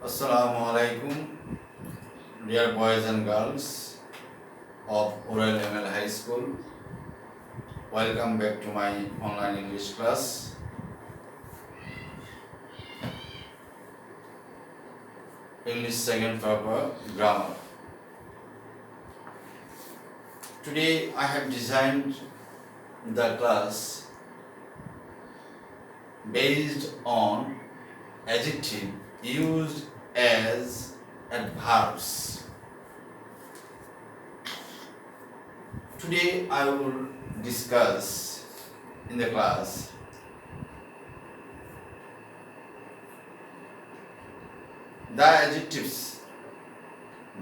Assalamu alaikum, dear boys and girls of Oral ML High School. Welcome back to my online English class. English second paper, grammar. Today I have designed the class based on adjective used as adverbs. Today I will discuss in the class the adjectives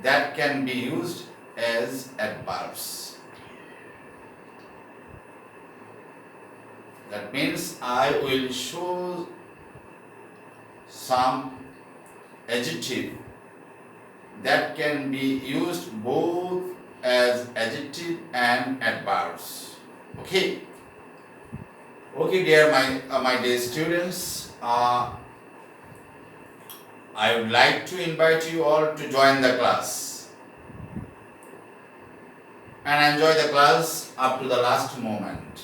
that can be used as adverbs. That means I will show some adjective that can be used both as adjective and adverbs. Okay, dear my dear students, I would like to invite you all to join the class and enjoy the class up to the last moment.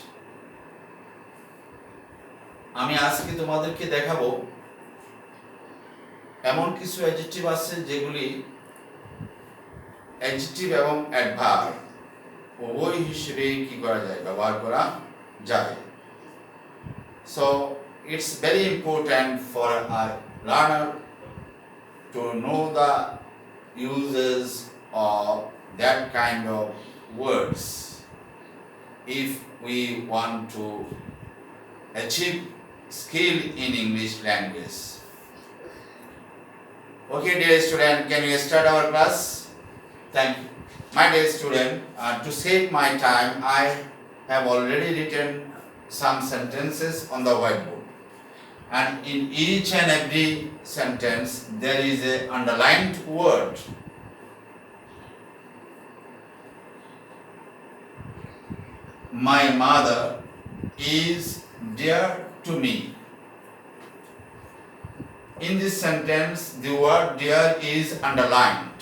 আমি আজকে তোমাদেরকে দেখাবো এমন কিছু adjective আছে যেগুলি adjective এবং adverb উভয় হিসেবে কি করা যায়, ব্যবহার করা যায়। So it's very important for a learner to know the uses of that kind of words if we want to achieve skill in English language. Okay, dear student, can you start our class? Thank you. My dear student, to save my time, I have already written some sentences on the whiteboard. And in each and every sentence there is a underlined word. My mother is dear to me. In this sentence the word dear is underlined.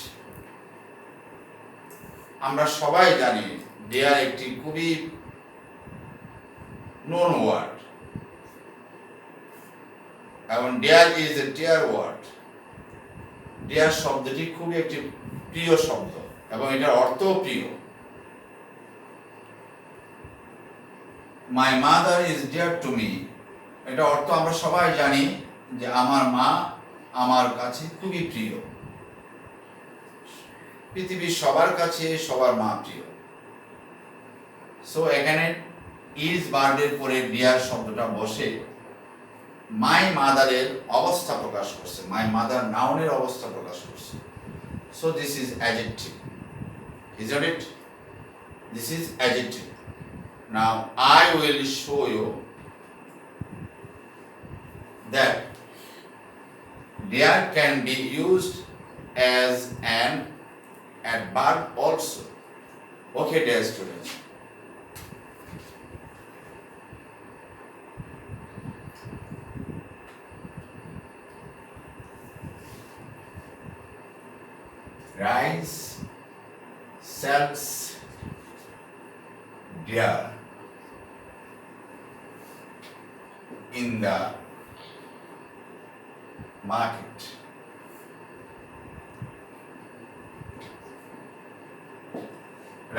আমরা সবাই জানি dear একটি খুবই known word. এবং dear is a dear word. dear শব্দটি খুবই একটি প্রিয় শব্দ এবং এটার অর্থও প্রিয়। My mother is dear to me, এটা অর্থ আমরা সবাই জানি যে আমার মা আমার কাছে খুবই প্রিয়। পৃথিবীর সবার কাছে সবার মা প্রিয়। সো এখানে ইজ ভার্বের পরে dear শব্দটা বসে মাই মাদারের অবস্থা প্রকাশ করছে, মাই মাদার নাউনের অবস্থা প্রকাশ করছে। So this is adjective, isn't it? This is adjective. Now I will show you that there can be used as an adverb also. Okay, dear students. Rice sells dear in the market.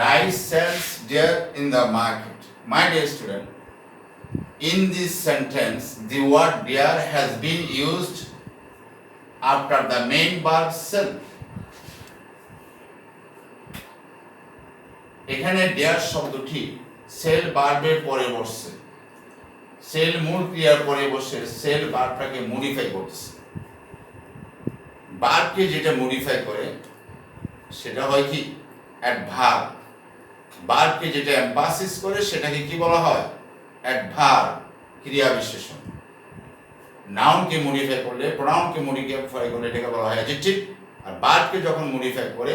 Rice sells dear in the market. My dear student, in this sentence the word dear has been used after the main verb sell. এখানে dear শব্দটি sell ভার্বের পরে বসছে, sell মূল ক্রিয়ার পরে বসে sell ভার্বটাকে মডিফাই করতেছে। ভার্বকে যেটা মডিফাই করে সেটা হয় কি অ্যাডভার্ব, ভার্বকে যেটা এমফাসিস করে সেটাকে কি বলা হয় অ্যাডভার্ব, ক্রিয়া বিশেষণ। নাউনকে মডিফাই করলে, প্রোনাউনকে মডিফাই করলে এটাকে বলা হয় অ্যাডজেক্টিভ, আর ভার্বকে যখন মডিফাই করে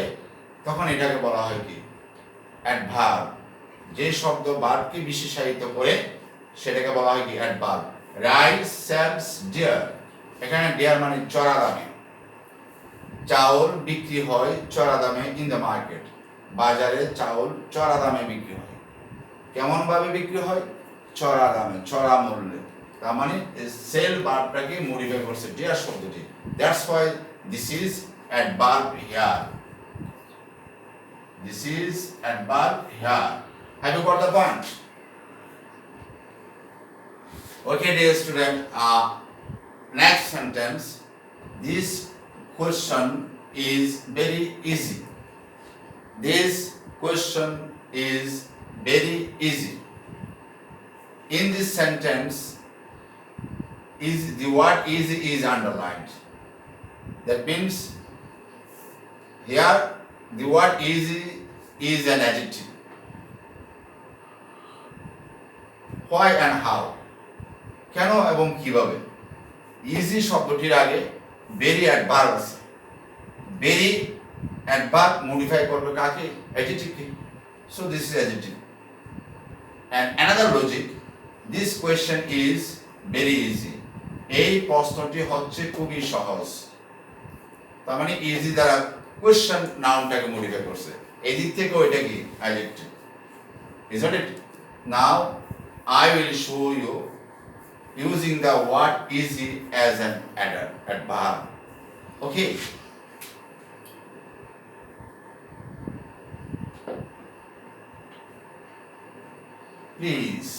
তখন এটাকে বলা হয় কি অ্যাডভার্ব। যে শব্দ ভার্বকে বিশেষায়িত করে সেটাকে বলা হয় কি অ্যাডভার্ব। রাইস সেলস ডিয়ার, এখানে ডিয়ার মানে চড়া দামে, চাউল বিক্রি হয় চড়া দামে ইন দ্য মার্কেট, বাজারে চাউল চড়া দামে বিক্রি হয়। কেমন ভাবে বিক্রি হয়? চড়া দামে, চড়া মূল্যে। তার মানে সেল ভার্বটাকে মডিফাই করছে ডিয়ার শব্দটি। That's why this is adverb here. This is adverb here. Have you got the point? Okay, dear student, next sentence. This question is very easy. This question is very easy. In this sentence, is the word easy is underlined. That means here the word easy is an adjective. Why and how? কেন এবং কিভাবে? Easy শব্দটির আগে very adverb আছে। Very adverb modify করবে কাকে? অ্যাডজেক্টিভকে। So this is adjective. And another logic, this question is very easy. এই প্রশ্নটি হচ্ছে খুবই সহজ। তার মানে ইজি দ্বারা কোয়েশ্চেন নাউনটাকে মডিফাই করছে। এই দিক থেকে ওইটা কি? Adjective. Isn't it? Now I will show you using the word easy as an adverb. Okay. Please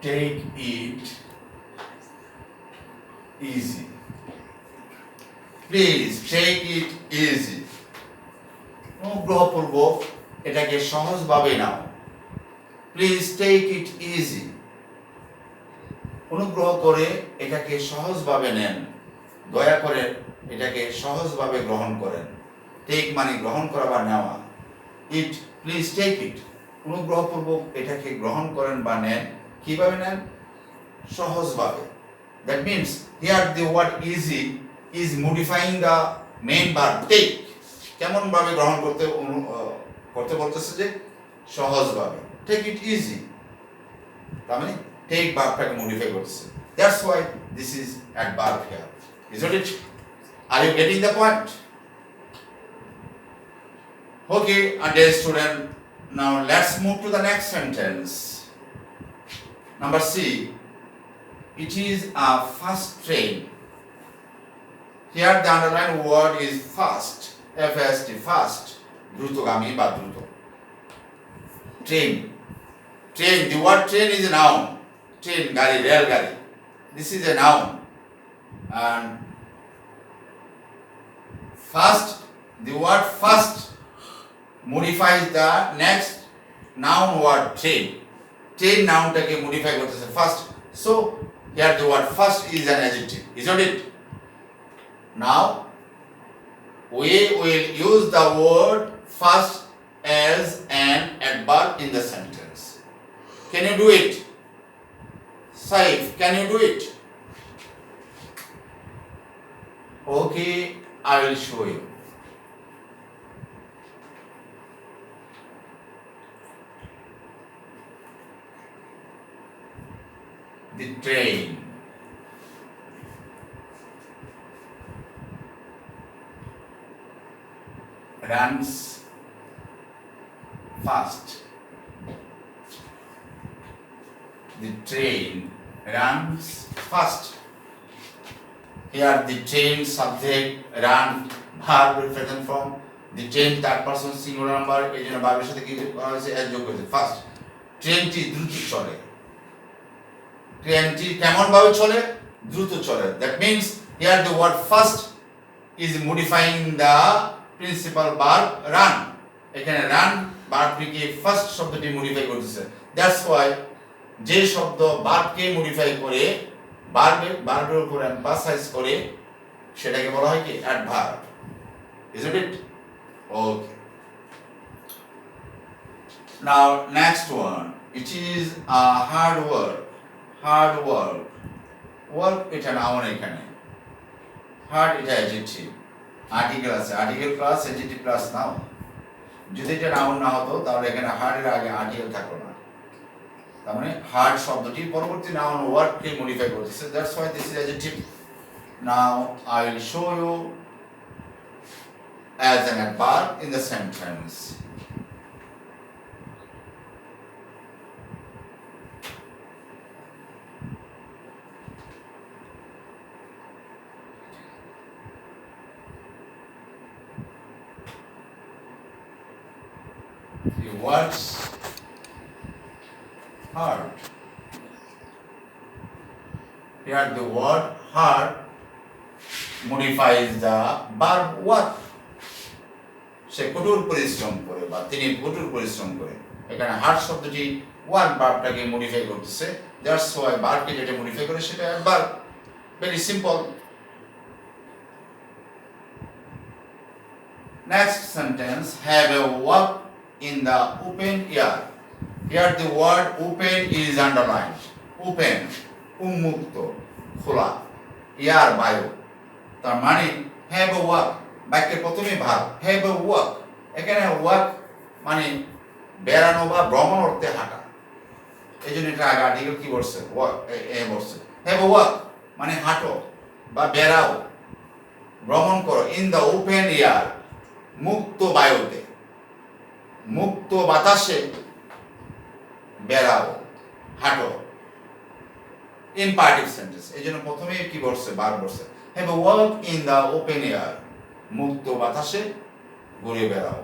take it easy. Please take it easy. অনুগ্রহপূর্বক এটাকে সহজভাবে নাও। Please take it easy. অনুগ্রহ করে এটাকে সহজভাবে নেন, দয়া করে এটাকে সহজভাবে গ্রহণ করেন। টেক মানে গ্রহণ করা বা নেওয়া। ইট, প্লিজ টেক ইট। অনুগ্রহপূর্বক এটাকে গ্রহণ করেন বা নেন। কিভাবে নেন? সহজভাবে। That means here the word easy is modifying the main verb take. কেমন ভাবে গ্রহণ করতে বলতেছে? যে সহজভাবে। টেক ইট ইজি, তার মানে টেক ভার্বটাকে মডিফাই করতেছে। That's why this is adverb here. Isn't it? Are you getting the point? Okay, dear student, now let's move to the next sentence. Number C. It is a fast train. Here the underlined word is fast. F-A-S-T, fast. দ্রুতগামী বা দ্রুত। Train. Train, the word train is a noun. Train, gari, rail gari. This is a noun. And first, the word first modifies the next noun word train. Train noun take modify করতেছে first. So here the word first is an adjective, isn't it? Now we will use the word first as an adverb in the sentence. Can you do it? Saif, can you do it? Okay, I will show you. The train runs fast. The train runs fast. Here the train subject, run, verb present form. The train third person singular number, এই জন্য ভার্বের সাথে কি করা হয়েছে? S যোগ করেছে। First, ট্রেনটি দ্রুত চলে। ট্রেনটি কেমন ভাবে চলে? দ্রুত চলে। That means here the word first is modifying the principal verb run. এখানে run ভার্বটিকে ফার্স্ট শব্দটি মডিফাই করতেছে। That's why যে শব্দ ভার্বকে মডিফাই করে ভার্বের উপর এমফাসাইজ করে সেটাকে বলা হয় কি? Adverb. Isn't it? Okay. Now next one. It is a hard work. Hard work. Work এটা noun এখানে। Hard এটা adjective. Article আছে। Article plus adjective plus noun. যদি এটা noun না হতো তাহলে এখানে hard এর আগে article থাকতো না। তার মানে হার্ড শব্দটি পরবর্তী নাউন ওয়ার্ডকে মডিফাই করতেছে, that's why this is adjective. Now I will show you as an adverb in the sentence. The words hard. Here the word hard modifies the verb work. সে কঠোর পরিশ্রম করে বা তিনি কঠোর পরিশ্রম করে, এখানে হার্ড শব্দটি ওয়ার্ক ভার্বটাকে মডিফাই করতেছে, দ্যাটস হোয়াই ভার্বকে যেটা মডিফাই করে সেটা verb. Very simple. Next sentence, have a walk in the open air. Here the word open is underlined. Open, উন্মুক্ত, খোলা, air বায়ু। তার মানে have a walk, বাক্যের প্রথমে ভাব have a walk। এখানে walk মানে বেড়ানো বা ভ্রমণ অর্থে হাঁটা, এই জন্য এটা আগে আর্টিকেল কি বলছে, walk বলছে। have a walk মানে হাঁটো বা বেড়াও, ভ্রমণ করো, in the open air, মুক্ত বায়ুতে, মুক্ত বাতাসে বেড়াও, হাঁটো। ইম্পারেটিভ সেন্টেন্স, এই জন্য প্রথমে কি বলছে, ভার্ব বলছে। Have a walk in the open air, মুক্ত বাতাসে ঘুরে বেড়াও।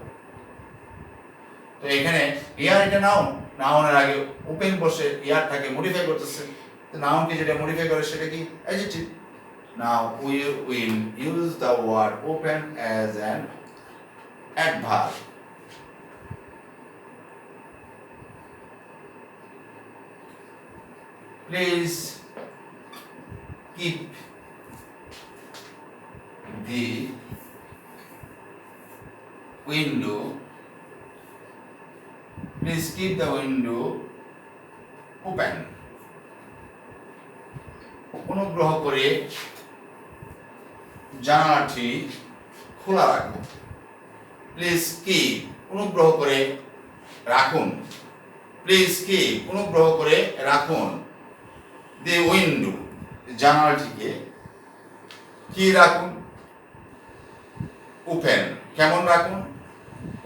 তো এখানে এয়ার এটা নাউন, নাউনের আগে ওপেন বসে এয়ারটাকে মডিফাই করতেছে। তো নাউনকে যেটা মডিফাই করে সেটা কি, adjective. Now we will use the word open as an adverb. Please keep the window. Please keep the window open. অনুগ্রহ করে জানালাটি খোলা রাখুন। প্লিজ কিপ, অনুগ্রহ করে রাখুন। প্লিজ কিপ, অনুগ্রহ করে রাখুন। দি উইন্ডো, জানালাটিকে কি রাখুন, ওপেন। কেমন রাখুন,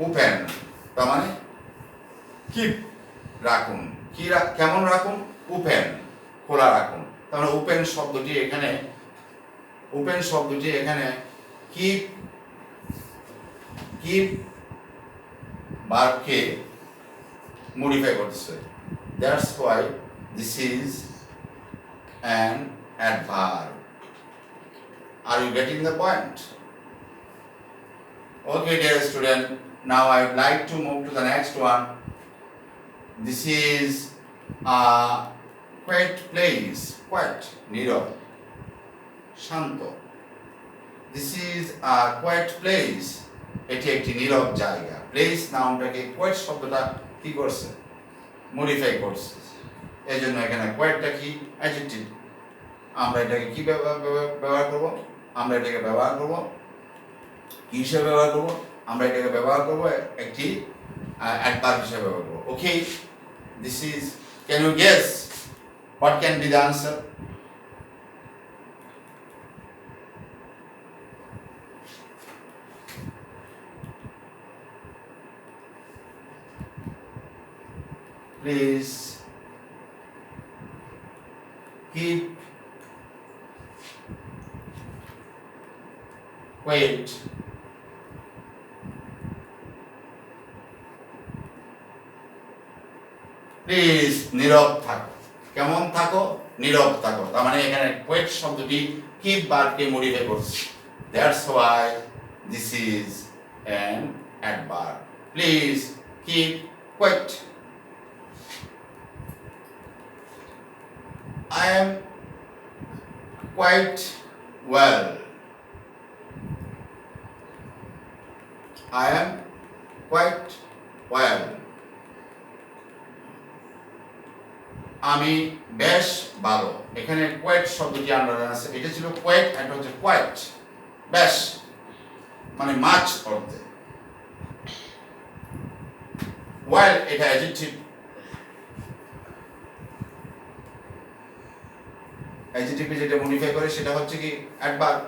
ওপেন, তার মানে কিপ রাখুন, কি কেমন রাখুন, ওপেন, খোলা রাখুন। তার মানে ওপেন শব্দটি এখানে, ওপেন শব্দটি এখানে কিপ, কিপ ভার্বকে মডিফাই করতেছে, that's why this is an adverb. Are you getting the point? Okay, dear student, now I would like to move to the next one. This is a quiet place, quiet, নীরব, শান্ত। This is a quiet place, এটি একটি নীরব জায়গা। Place নাউনটাকে coed শব্দটা কি করছে, modify করছে, এই জন্য এখানে কোয়েটটা কি, অ্যাডজেক্টিভ। আমরা এটাকে কি ব্যবহার করব, আমরা এটাকে ব্যবহার করব কি হিসেবে ব্যবহার করব, আমরা এটাকে ব্যবহার করব একটি অ্যাডভার্ব হিসেবে ব্যবহার করব। Okay, this is, can you guess what can be the answer? Please keep quiet. Please নীরব থাকো। কেমন থাকো, নীরব থাকো। তার মানে এখানে কোয়েট শব্দটি কিপ ভার্বকে মডিফাই করছে, that's why this is an adverb. Please keep coed. I am quite well. I am quite well. আমি বেশ ভালো। এখানে কোয়েট শব্দটি আন্ডারলাইন আছে, এটা ছিল কোয়েট, এটা হচ্ছে কোয়েট, বেশ মানে মাছ অর্থে। ওয়েল এটা অ্যাডজেক্টিভ, অ্যাডজেক্টিভে যেটা মডিফাই করে সেটা হচ্ছে কি adverb.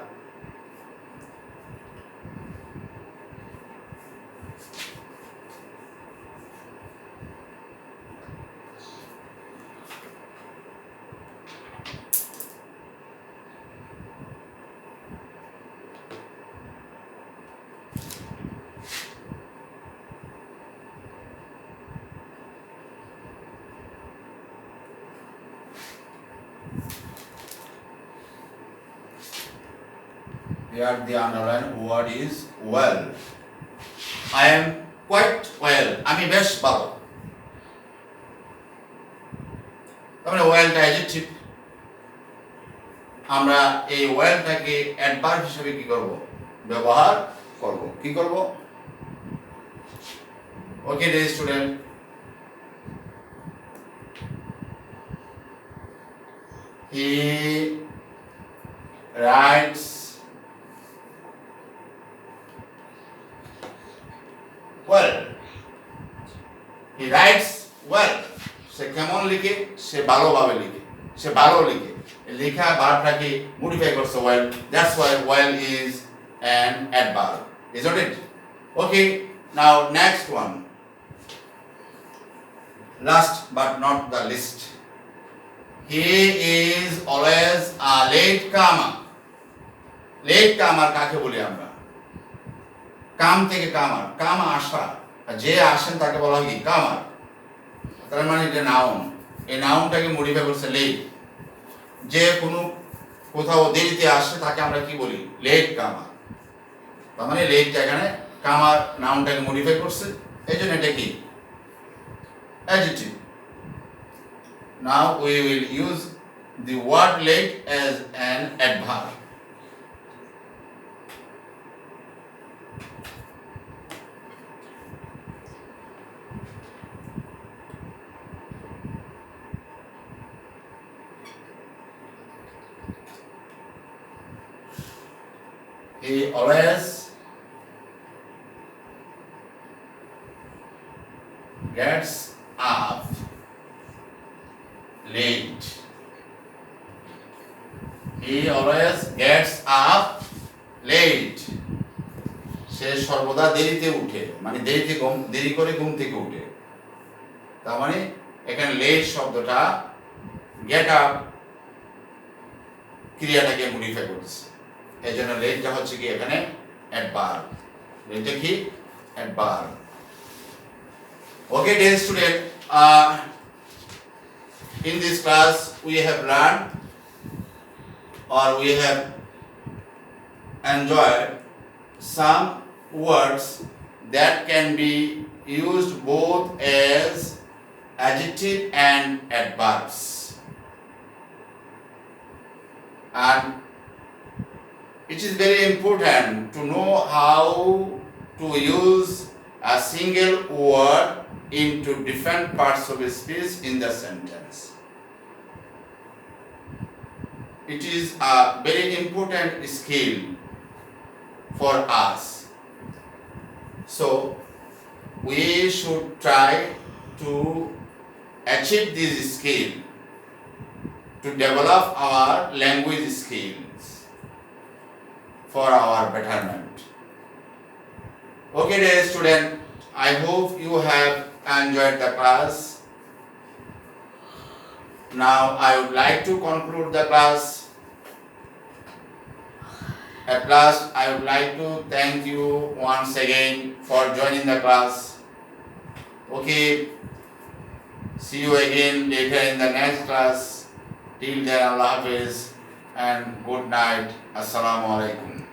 Here the underlined word is well. I am quite well. আমি বেশ ভালো। তার মানে ওয়েলটা অ্যাডজেক্টিভ। আমরা এই ওয়েলটাকে অ্যাডভার্ব হিসেবে কি করব? ব্যবহার করব। কি করব? Okay dear student, he writes well. He writes well. সে কেমন লিখে? সে ভালোভাবে লিখে, সে ভালো লিখে। লেখা ভার্বটাকে মডিফাই করছে well. That's why well is an adverb, isn't it? Okay, now next one. Last but not the least. He is always a late comer. Late comer কাকে বলি আমরা? কাম থেকে কামার, কাম আসা, যে আসেন তাকে বলা হয় কি কামার। তার মানে এটা নাউন, এই নাউনটাকে মডিফাই করছে লেট। যে কোনো কোথাও দেরিতে আসে তাকে আমরা কি বলি? লেট কামার। তার মানে লেট এখানে কামার নাউনটাকে মডিফাই করছে, এই জন্য এটা কি adjective. Now we will use the word late as an adverb. He always gets up late. He always gets up late. সে সর্বদা দেরিতে উঠে, মানে দেরি করে ঘুম থেকে উঠে। তার মানে এখানে লেট শব্দটা গেট আপ ক্রিয়াটাকে মডিফাই করছে, এই জন্য লেটটা হচ্ছে কি এখানে অ্যাডভার্ব। লেটটা কি adverb. Okay, dear student, in this class we have learned or we have enjoyed some words that can be used both as adjective and adverbs, and it is very important to know how to use a single word into different parts of a speech in the sentence. It is a very important skill for us. So we should try to achieve this skill to develop our language skills for our betterment. Okay, dear student, I hope you have enjoyed the class. Now I would like to conclude the class. At last, I would like to thank you once again for joining the class. Okay, see you again later in the next class. Till then, Allah Hafiz and good night. Assalamu alaikum.